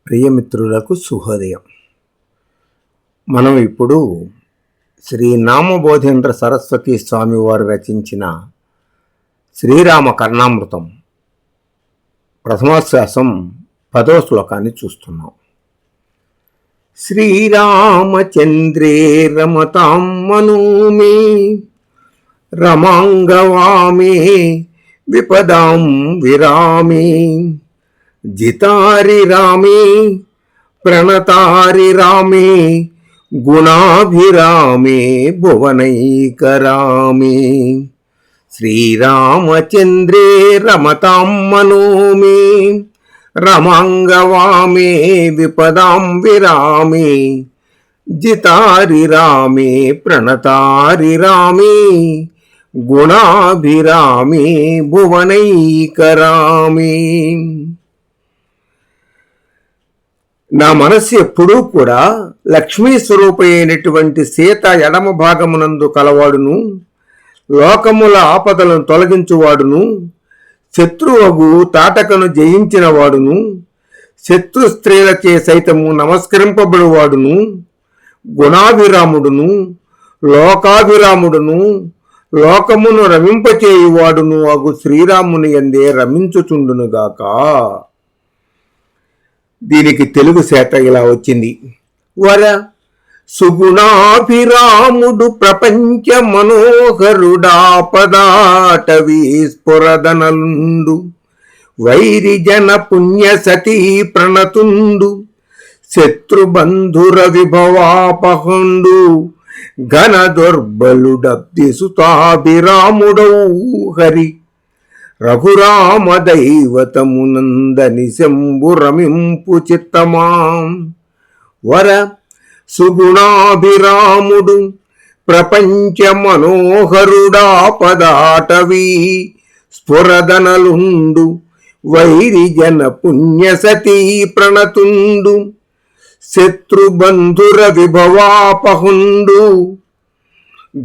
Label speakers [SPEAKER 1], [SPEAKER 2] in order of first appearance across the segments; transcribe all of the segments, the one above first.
[SPEAKER 1] ప్రియమిత్రులకు శుభోదయం. మనం ఇప్పుడు శ్రీ నామబోధేంద్ర సరస్వతి స్వామి వారు రచించిన శ్రీరామ కర్ణామృతం ప్రథమాశ్వాసం 10వ శ్లోకాన్ని చూస్తున్నాం. శ్రీరామచంద్రే రమతాం మనోమే రమాంగవామే విపదాం విరామే జితారి రామే ప్రణతారి రామే గుణాభిరామే భువనైకరామే శ్రీరామచంద్రే రమతాం మనోమే రమాంగవామే విపదాం విరామే జితారి రామే ప్రణతారి రామే గుణాభిరామే భువనైకరామే. నా మనస్సు ఎప్పుడూ కూడా లక్ష్మీ స్వరూపైనటువంటి సీత ఎడమ భాగమునందు కలవాడును, లోకముల ఆపదలను తొలగించువాడును, శత్రువగు తాటకను జయించిన వాడును, శత్రు స్త్రీలచే సైతము నమస్కరింపబడువాడును, గుణాభిరాముడును, లోకాభిరాముడును, లోకమును రమింపచేయువాడును అగు శ్రీరాముని యందే రమించుచుండునుగాక. దీనికి తెలుగు శాత ఇలా వచ్చింది. వర సుగుణాభిరాముడు ప్రపంచ మనోహరుడాపదాటవీ స్ఫురదనలుండు వైరిజన పుణ్య సతీ ప్రణతుండు శత్రుబంధుర విభవాపహండు ఘన దుర్బలుడబ్ది సుతాభిరాముడౌ హరి రఘురామ దైవతమునందని శంభురమింపు చిత్తమాం. వర సుగుణాభిరాముడు ప్రపంచ మనోహరుడాపదాటవీ స్ఫురదనలుండు వైరిజన పుణ్యసతీ ప్రణతుండు శత్రుబంధుర విభవాపహుండు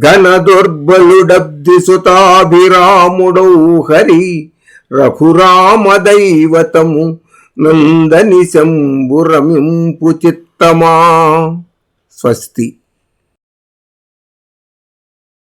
[SPEAKER 1] ఘన దుర్బలుడబ్ది సుతాభిరాముడౌ హరి రఘురామ దైవతము నందని శంభురమింపు చిత్తమా. స్వస్తి.